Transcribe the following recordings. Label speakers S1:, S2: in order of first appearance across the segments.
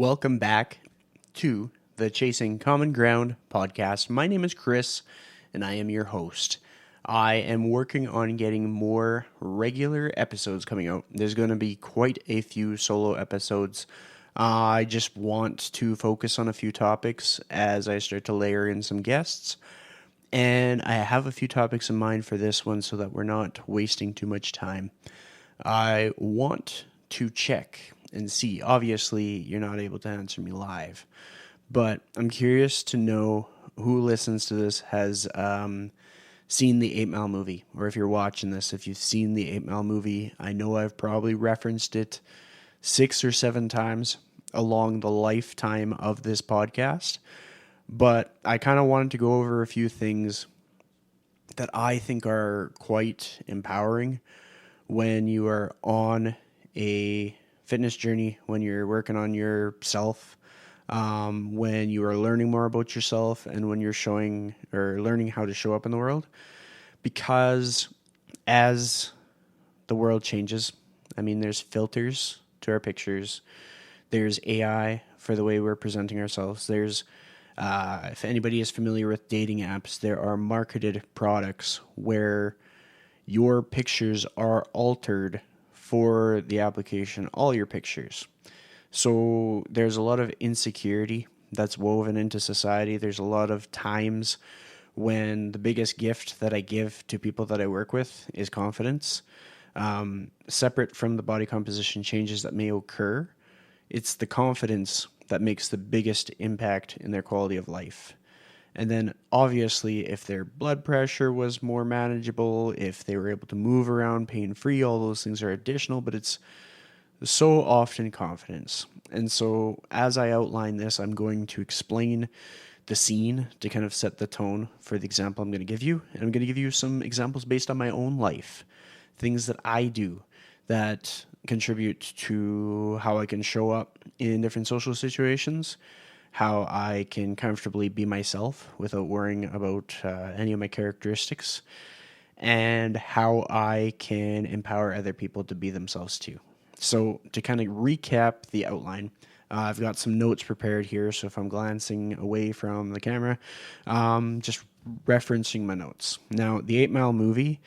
S1: Welcome back to the Chasing Common Ground podcast. My name is Chris, and I am your host. I am working on getting more regular episodes coming out. There's going to be quite a few solo episodes. I just want to focus on a few topics as I start to layer in some guests. And I have a few topics in mind for this one so that we're not wasting too much time. I want to check and see. Obviously, you're not able to answer me live, but I'm curious to know who listens to this has seen the 8 Mile movie, or if you're watching this, if you've seen the 8 Mile movie. I know I've probably referenced it 6 or 7 times along the lifetime of this podcast, but I kind of wanted to go over a few things that I think are quite empowering when you are on a fitness journey, when you're working on yourself, when you are learning more about yourself, and when you're showing or learning how to show up in the world. Because as the world changes, there's filters to our pictures. There's AI for the way we're presenting ourselves. There's, if anybody is familiar with dating apps, there are marketed products where your pictures are altered for the application, all your pictures. So there's a lot of insecurity that's woven into society. There's a lot of times when the biggest gift that I give to people that I work with is confidence. Separate from the body composition changes that may occur, it's the confidence that makes the biggest impact in their quality of life. And then obviously if their blood pressure was more manageable, if they were able to move around pain-free, all those things are additional, but it's so often confidence. And so as I outline this, I'm going to explain the scene to kind of set the tone for the example I'm going to give you. And I'm going to give you some examples based on my own life, things that I do that contribute to how I can show up in different social situations, how I can comfortably be myself without worrying about any of my characteristics, and how I can empower other people to be themselves too. So to kind of recap the outline, I've got some notes prepared here, so if I'm glancing away from the camera, just referencing my notes. Now, the 8 Mile movie,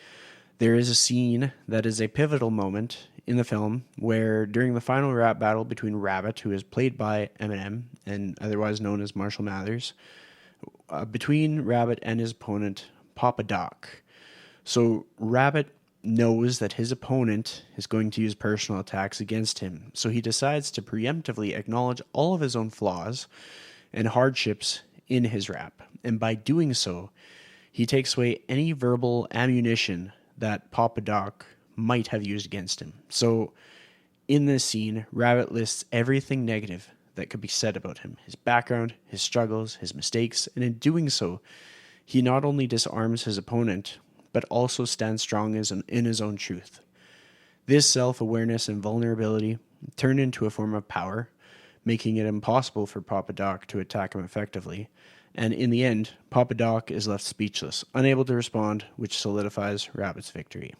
S1: there is a scene that is a pivotal moment in the film where during the final rap battle between Rabbit, who is played by Eminem and otherwise known as Marshall Mathers, between Rabbit and his opponent, Papa Doc. So Rabbit knows that his opponent is going to use personal attacks against him, so he decides to preemptively acknowledge all of his own flaws and hardships in his rap. And by doing so, he takes away any verbal ammunition that Papa Doc might have used against him. So in this scene, Rabbit lists everything negative that could be said about him, his background, his struggles, his mistakes, and in doing so, he not only disarms his opponent, but also stands strong in his own truth. This self-awareness and vulnerability turn into a form of power, making it impossible for Papa Doc to attack him effectively. And in the end, Papa Doc is left speechless, unable to respond, which solidifies Rabbit's victory.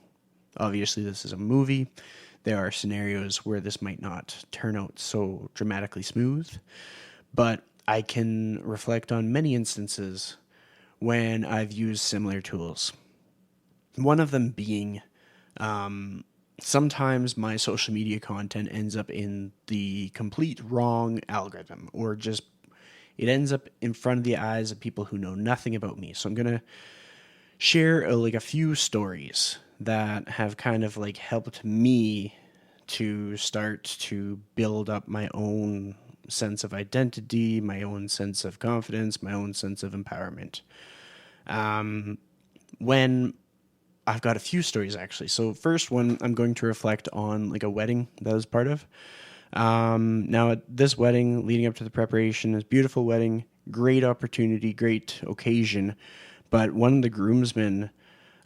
S1: Obviously, this is a movie. There are scenarios where this might not turn out so dramatically smooth, but I can reflect on many instances when I've used similar tools. One of them being, sometimes my social media content ends up in the complete wrong algorithm, or just it ends up in front of the eyes of people who know nothing about me. So I'm going to share a few stories that have kind of helped me to start to build up my own sense of identity, my own sense of confidence, my own sense of empowerment. When I've got a few stories actually. So first one, I'm going to reflect on a wedding that I was part of. Now at this wedding, leading up to the preparation, this beautiful wedding, great opportunity, great occasion. But one of the groomsmen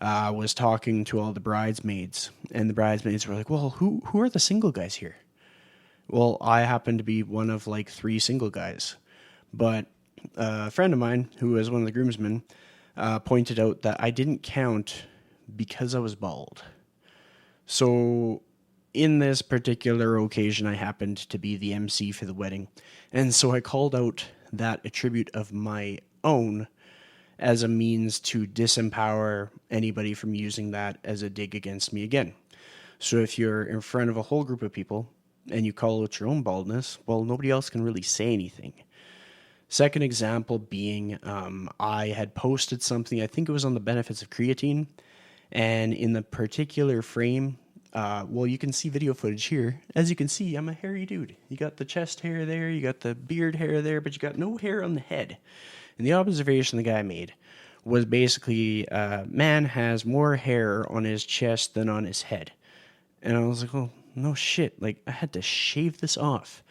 S1: was talking to all the bridesmaids, and the bridesmaids were like, well, who are the single guys here? Well, I happen to be one of 3 single guys. But a friend of mine, who was one of the groomsmen, pointed out that I didn't count because I was bald. So in this particular occasion, I happened to be the MC for the wedding. And so I called out that attribute of my own as a means to disempower anybody from using that as a dig against me again. So if you're in front of a whole group of people and you call out your own baldness, well, nobody else can really say anything. Second example being, I had posted something, I think it was on the benefits of creatine, and in the particular frame, well, you can see video footage here. As you can see, I'm a hairy dude. You got the chest hair there, you got the beard hair there, but you got no hair on the head. And the observation the guy made was basically, man has more hair on his chest than on his head. And I was like, oh, no shit. Like, I had to shave this off.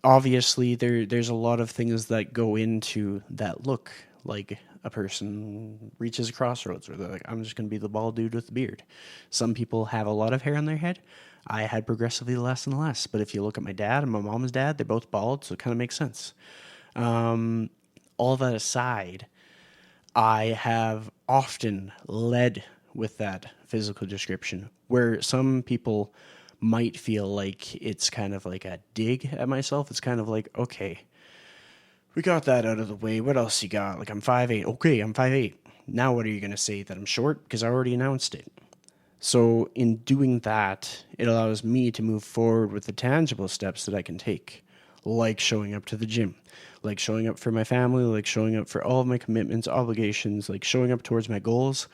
S1: Obviously, there's a lot of things that go into that look. Like, a person reaches a crossroads where they're like, I'm just going to be the bald dude with the beard. Some people have a lot of hair on their head. I had progressively less and less. But if you look at my dad and my mom's dad, they're both bald, so it kind of makes sense. All that aside, I have often led with that physical description where some people might feel like it's kind of like a dig at myself. It's kind of like, okay, we got that out of the way. What else you got? Like, I'm 5'8". Okay, I'm 5'8". Now what are you going to say? That I'm short? Because I already announced it. So in doing that, it allows me to move forward with the tangible steps that I can take, like showing up to the gym, like showing up for my family, like showing up for all of my commitments, obligations, like showing up towards my goals,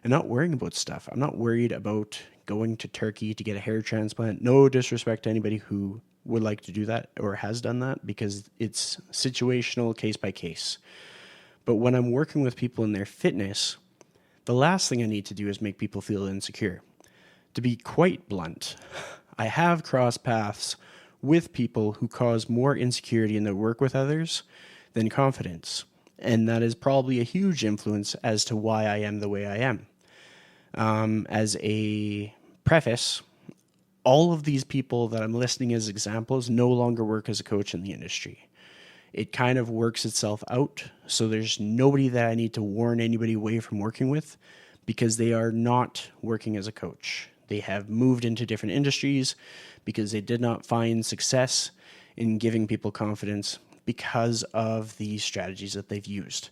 S1: and not worrying about stuff. I'm not worried about going to Turkey to get a hair transplant. No disrespect to anybody who would like to do that or has done that, because it's situational, case by case. But when I'm working with people in their fitness, the last thing I need to do is make people feel insecure. To be quite blunt, I have crossed paths with people who cause more insecurity in their work with others than confidence. And that is probably a huge influence as to why I am the way I am. As a preface, all of these people that I'm listing as examples no longer work as a coach in the industry. It kind of works itself out, so there's nobody that I need to warn anybody away from working with, because they are not working as a coach. They have moved into different industries because they did not find success in giving people confidence because of the strategies that they've used.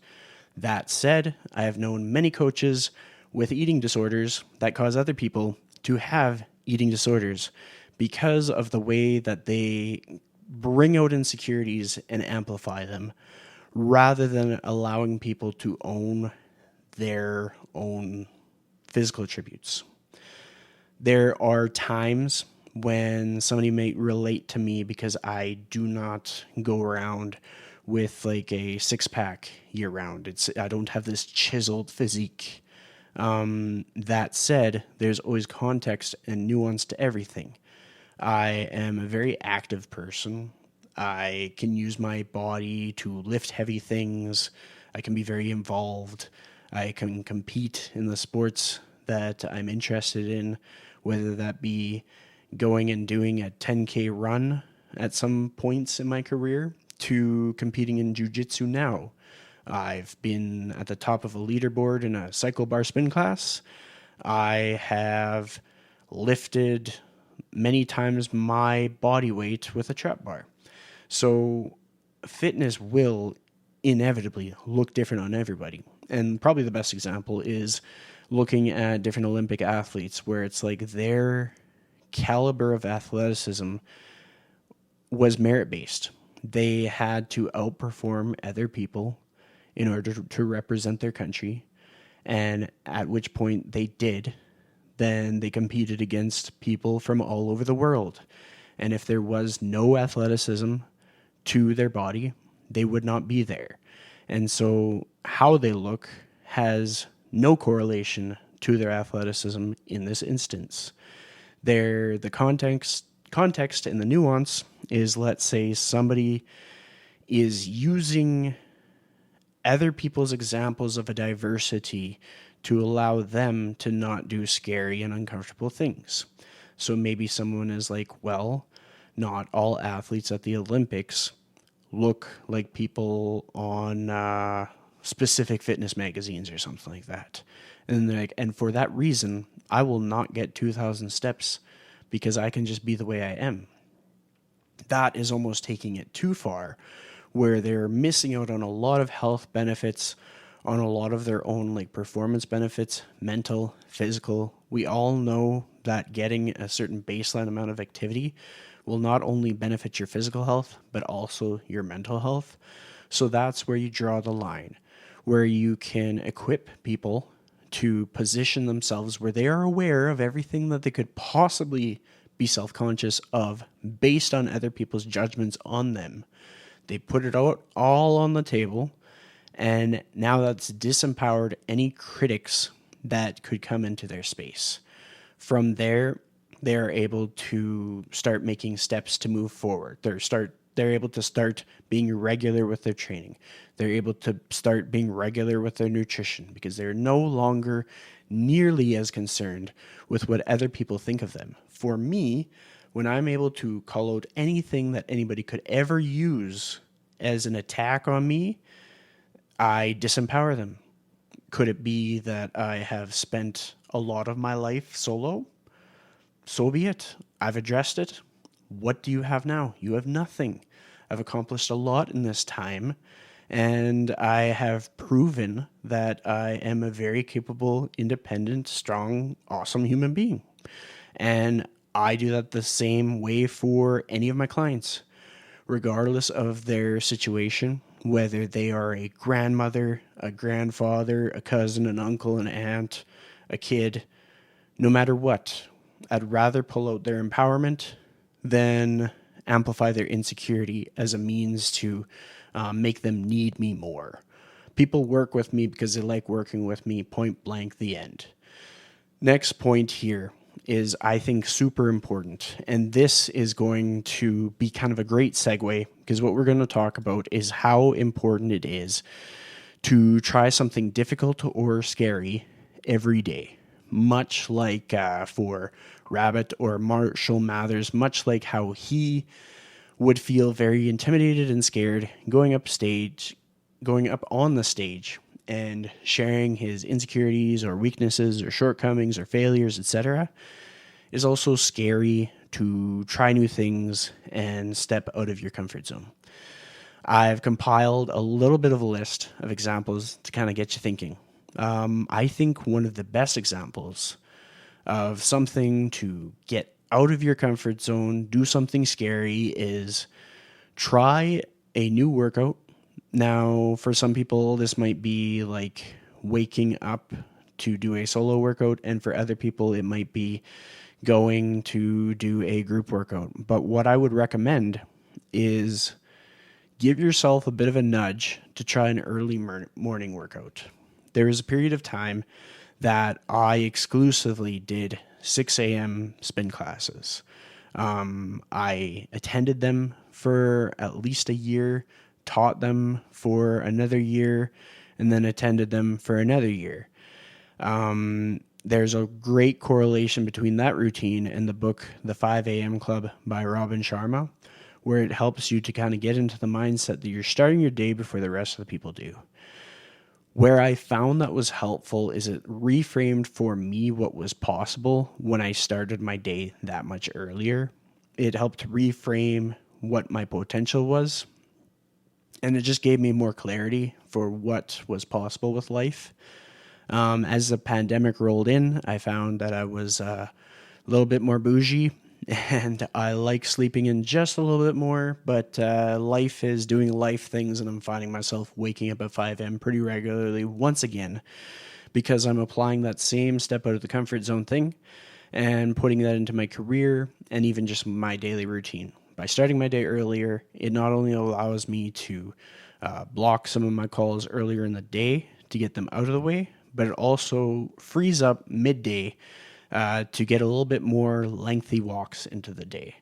S1: That said, I have known many coaches with eating disorders that cause other people to have eating disorders because of the way that they bring out insecurities and amplify them, rather than allowing people to own their own physical attributes. There are times when somebody may relate to me because I do not go around with like a six-pack year-round. I don't have this chiseled physique. That said, there's always context and nuance to everything. I am a very active person. I can use my body to lift heavy things. I can be very involved. I can compete in the sports that I'm interested in, whether that be going and doing a 10K run at some points in my career to competing in jiu-jitsu now. I've been at the top of a leaderboard in a cycle bar spin class. I have lifted many times my body weight with a trap bar. So fitness will inevitably look different on everybody. And probably the best example is looking at different Olympic athletes, where it's like their caliber of athleticism was merit-based. They had to outperform other people in order to represent their country. And at which point they did, then they competed against people from all over the world. And if there was no athleticism to their body, they would not be there. And so how they look has no correlation to their athleticism in this instance. The context and the nuance is, let's say somebody is using other people's examples of a diversity to allow them to not do scary and uncomfortable things. So maybe someone is like, well, not all athletes at the Olympics look like people on specific fitness magazines or something like that. And they're like, and for that reason, I will not get 2,000 steps because I can just be the way I am. That is almost taking it too far, where they're missing out on a lot of health benefits, on a lot of their own like performance benefits, mental, physical. We all know that getting a certain baseline amount of activity will not only benefit your physical health, but also your mental health. So that's where you draw the line, where you can equip people to position themselves where they are aware of everything that they could possibly be self-conscious of based on other people's judgments on them. They put it out all on the table, and now that's disempowered any critics that could come into their space. From there, they're able to start making steps to move forward. They're able to start being regular with their training. They're able to start being regular with their nutrition because they're no longer nearly as concerned with what other people think of them. For me, when I'm able to call out anything that anybody could ever use as an attack on me, I disempower them. Could it be that I have spent a lot of my life solo? So be it. I've addressed it. What do you have now? You have nothing. I've accomplished a lot in this time, and I have proven that I am a very capable, independent, strong, awesome human being. And I do that the same way for any of my clients, regardless of their situation, whether they are a grandmother, a grandfather, a cousin, an uncle, an aunt, a kid, no matter what. I'd rather pull out their empowerment than amplify their insecurity as a means to make them need me more. People work with me because they like working with me, point blank, the end. Next point here is, I think, super important. And this is going to be kind of a great segue, because what we're going to talk about is how important it is to try something difficult or scary every day. Much like for Rabbit or Marshall Mathers, much like how he would feel very intimidated and scared going up on the stage and sharing his insecurities or weaknesses or shortcomings or failures, etc., is also scary to try new things and step out of your comfort zone. I've compiled a little bit of a list of examples to kind of get you thinking. I think one of the best examples of something to get out of your comfort zone, do something scary, is try a new workout. Now, for some people, this might be like waking up to do a solo workout, and for other people, it might be going to do a group workout. But what I would recommend is give yourself a bit of a nudge to try an early morning workout. There was a period of time that I exclusively did 6 a.m. spin classes. I attended them for at least a year, taught them for another year, and then attended them for another year. There's a great correlation between that routine and the book, The 5 a.m. Club by Robin Sharma, where it helps you to kind of get into the mindset that you're starting your day before the rest of the people do. Where I found that was helpful is it reframed for me what was possible when I started my day that much earlier. It helped reframe what my potential was, and it just gave me more clarity for what was possible with life. As the pandemic rolled in, I found that I was a little bit more bougie, and I like sleeping in just a little bit more, but life is doing life things, and I'm finding myself waking up at 5 a.m. pretty regularly once again, because I'm applying that same step out of the comfort zone thing and putting that into my career and even just my daily routine. By starting my day earlier, it not only allows me to block some of my calls earlier in the day to get them out of the way, but it also frees up midday to get a little bit more lengthy walks into the day.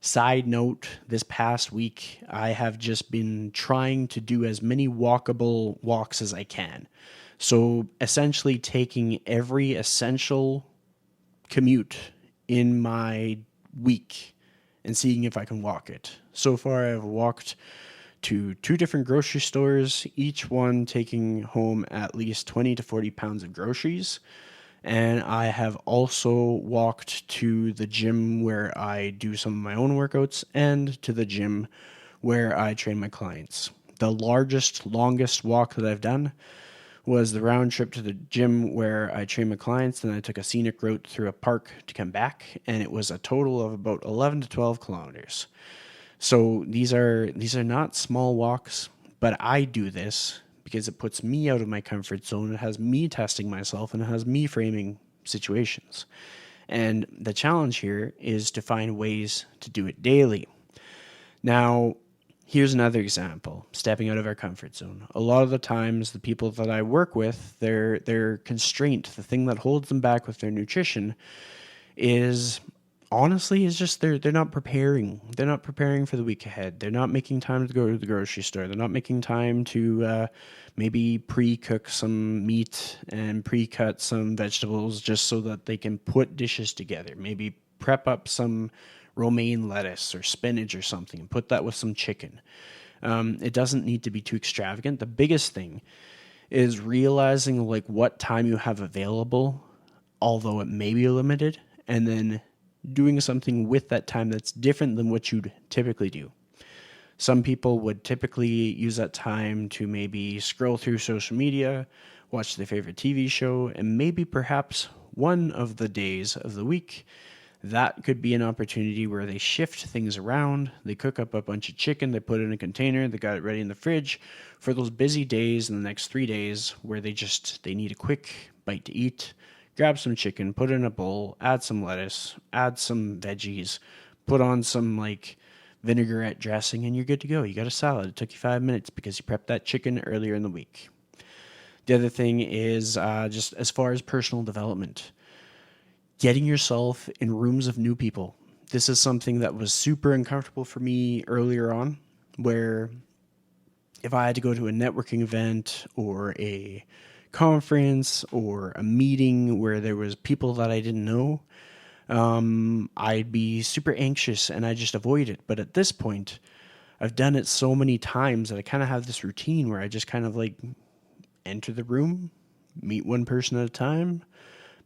S1: Side note, this past week, I have just been trying to do as many walkable walks as I can. So essentially taking every essential commute in my week and seeing if I can walk it. So far, I've walked to 2 different grocery stores, each one taking home at least 20 to 40 pounds of groceries. And I have also walked to the gym where I do some of my own workouts and to the gym where I train my clients. The longest walk that I've done was the round trip to the gym where I train my clients, and I took a scenic route through a park to come back, and it was a total of about 11 to 12 kilometers. So these are not small walks, but I do this because it puts me out of my comfort zone. It has me testing myself, and it has me framing situations. And the challenge here is to find ways to do it daily. Now, here's another example, stepping out of our comfort zone. A lot of the times, the people that I work with, their constraint, the thing that holds them back with their nutrition is just they're not preparing. They're not preparing for the week ahead. They're not making time to go to the grocery store. They're not making time to maybe pre-cook some meat and pre-cut some vegetables just so that they can put dishes together. Maybe prep up some romaine lettuce or spinach or something and put that with some chicken. It doesn't need to be too extravagant. The biggest thing is realizing like what time you have available, although it may be limited, and then doing something with that time that's different than what you'd typically do. Some people would typically use that time to maybe scroll through social media, watch their favorite TV show, and maybe perhaps one of the days of the week, that could be an opportunity where they shift things around. They cook up a bunch of chicken, they put it in a container, they got it ready in the fridge for those busy days in the next 3 days where they need a quick bite to eat. Grab some chicken, put it in a bowl, add some lettuce, add some veggies, put on some like vinaigrette dressing, and you're good to go. You got a salad. It took you 5 minutes because you prepped that chicken earlier in the week. The other thing is just as far as personal development, getting yourself in rooms of new people. This is something that was super uncomfortable for me earlier on, where if I had to go to a networking event or a conference or a meeting where there was people that I didn't know, I'd be super anxious and I just avoid it. But at this point, I've done it so many times that I kind of have this routine where I just kind of like enter the room, meet one person at a time,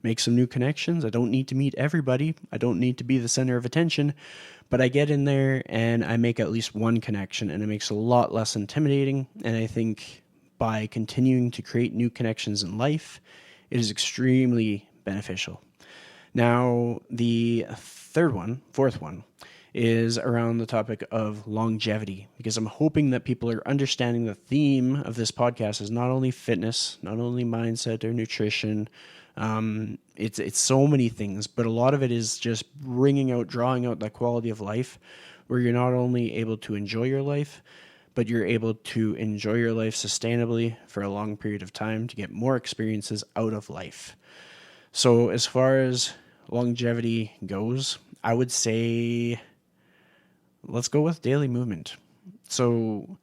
S1: make some new connections. I don't need to meet everybody. I don't need to be the center of attention, but I get in there and I make at least one connection, and it makes it a lot less intimidating. And I think by continuing to create new connections in life, it is extremely beneficial. Now, the fourth one, is around the topic of longevity, because I'm hoping that people are understanding the theme of this podcast is not only fitness, not only mindset or nutrition. It's so many things, but a lot of it is just drawing out that quality of life where you're not only able to enjoy your life, but you're able to enjoy your life sustainably for a long period of time to get more experiences out of life. So as far as longevity goes, I would say let's go with daily movement. So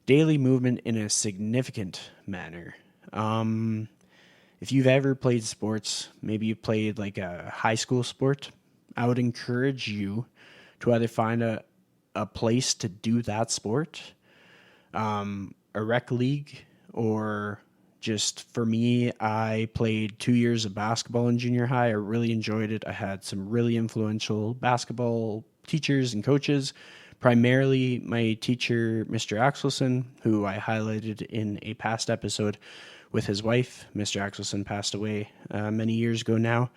S1: daily movement in a significant manner. If you've ever played sports, maybe you played like a high school sport, I would encourage you to either find a place to do that sport, a rec league, or just for me, I played 2 years of basketball in junior high. I really enjoyed it. I had some really influential basketball teachers and coaches, primarily my teacher, Mr. Axelson, who I highlighted in a past episode with his wife. Mr. Axelson passed away many years ago now,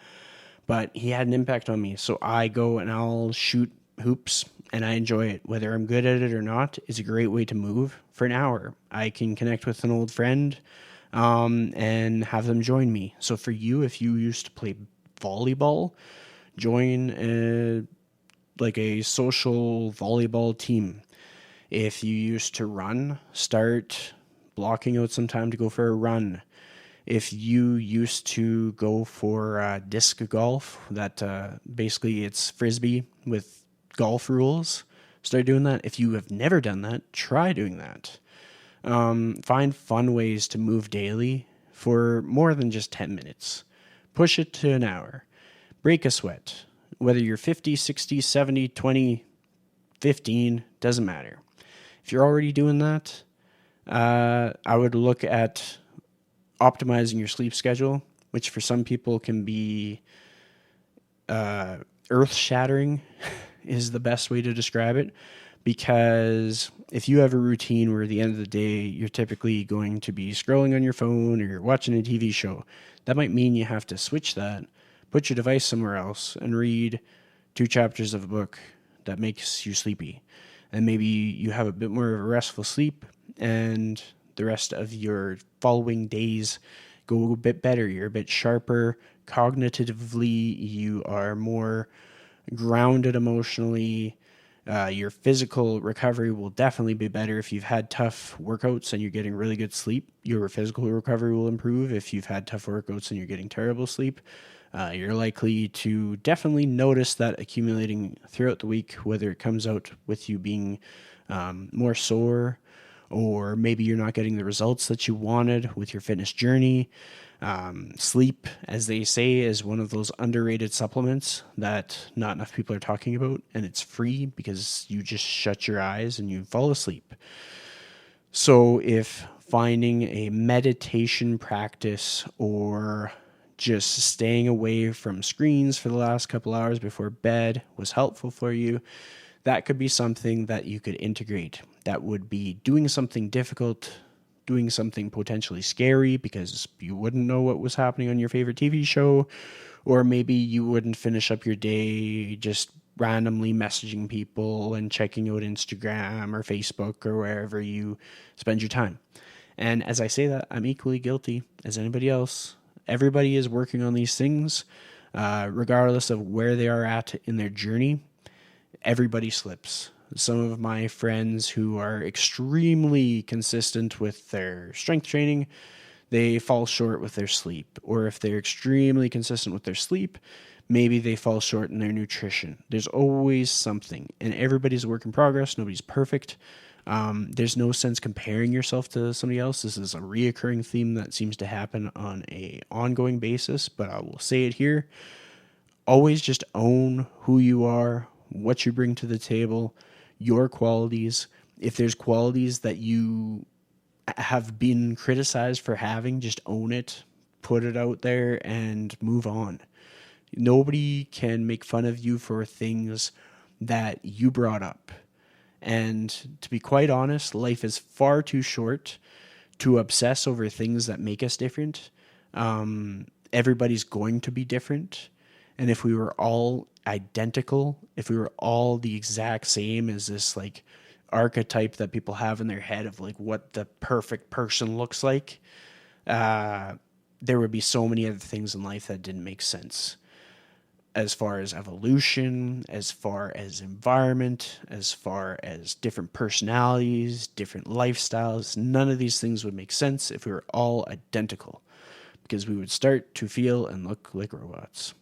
S1: but he had an impact on me. So I go and I'll shoot hoops and I enjoy it. Whether I'm good at it or not is a great way to move for an hour. I can connect with an old friend and have them join me. So for you, if you used to play volleyball, join a social volleyball team. If you used to run, start blocking out some time to go for a run. If you used to go for disc golf, that basically it's frisbee with golf rules, start doing that. If you have never done that, try doing that. Find fun ways to move daily for more than just 10 minutes. Push it to an hour. Break a sweat. Whether you're 50, 60, 70, 20, 15, doesn't matter. If you're already doing that, I would look at optimizing your sleep schedule, which for some people can be earth-shattering is the best way to describe it. Because if you have a routine where at the end of the day, you're typically going to be scrolling on your phone or you're watching a TV show, that might mean you have to switch that, put your device somewhere else, and read 2 chapters of a book that makes you sleepy. And maybe you have a bit more of a restful sleep, and the rest of your following days go a bit better. You're a bit sharper cognitively, you are more grounded emotionally. Your physical recovery will definitely be better if you've had tough workouts and you're getting really good sleep. Your physical recovery will improve if you've had tough workouts and you're getting terrible sleep. You're likely to definitely notice that accumulating throughout the week, whether it comes out with you being more sore, or maybe you're not getting the results that you wanted with your fitness journey. Sleep, as they say, is one of those underrated supplements that not enough people are talking about, and it's free because you just shut your eyes and you fall asleep. So if finding a meditation practice or just staying away from screens for the last couple hours before bed was helpful for you, that could be something that you could integrate. That would be doing something difficult, doing something potentially scary because you wouldn't know what was happening on your favorite TV show, or maybe you wouldn't finish up your day just randomly messaging people and checking out Instagram or Facebook or wherever you spend your time. And as I say that, I'm equally guilty as anybody else. Everybody is working on these things, regardless of where they are at in their journey. Everybody slips. Some of my friends who are extremely consistent with their strength training, they fall short with their sleep. Or if they're extremely consistent with their sleep, maybe they fall short in their nutrition. There's always something, and everybody's a work in progress. Nobody's perfect. There's no sense comparing yourself to somebody else. This is a reoccurring theme that seems to happen on an ongoing basis, but I will say it here. Always just own who you are, what you bring to the table, your qualities. If there's qualities that you have been criticized for having, just own it, put it out there, and move on. Nobody can make fun of you for things that you brought up. And to be quite honest, life is far too short to obsess over things that make us different. Everybody's going to be different. And if we were all identical, if we were all the exact same as this like archetype that people have in their head of like what the perfect person looks like, there would be so many other things in life that didn't make sense. As far as evolution, as far as environment, as far as different personalities, different lifestyles, none of these things would make sense if we were all identical, because we would start to feel and look like robots.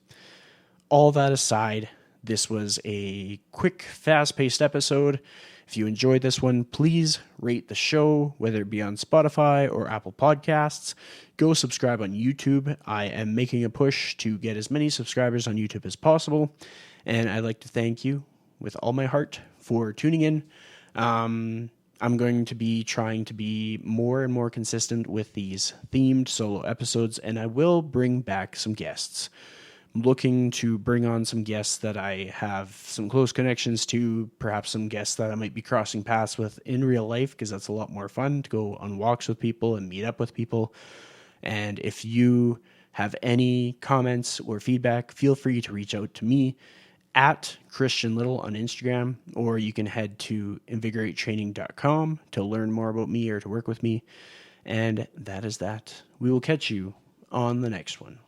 S1: All that aside, this was a quick, fast-paced episode. If you enjoyed this one, please rate the show, whether it be on Spotify or Apple Podcasts. Go subscribe on YouTube. I am making a push to get as many subscribers on YouTube as possible, and I'd like to thank you with all my heart for tuning in. I'm going to be trying to be more and more consistent with these themed solo episodes, and I will bring back some guests. Looking to bring on some guests that I have some close connections to, perhaps some guests that I might be crossing paths with in real life, because that's a lot more fun to go on walks with people and meet up with people. And if you have any comments or feedback, feel free to reach out to me at Christian Liddle on Instagram, or you can head to invigoratetraining.com to learn more about me or to work with me. And that is that. We will catch you on the next one.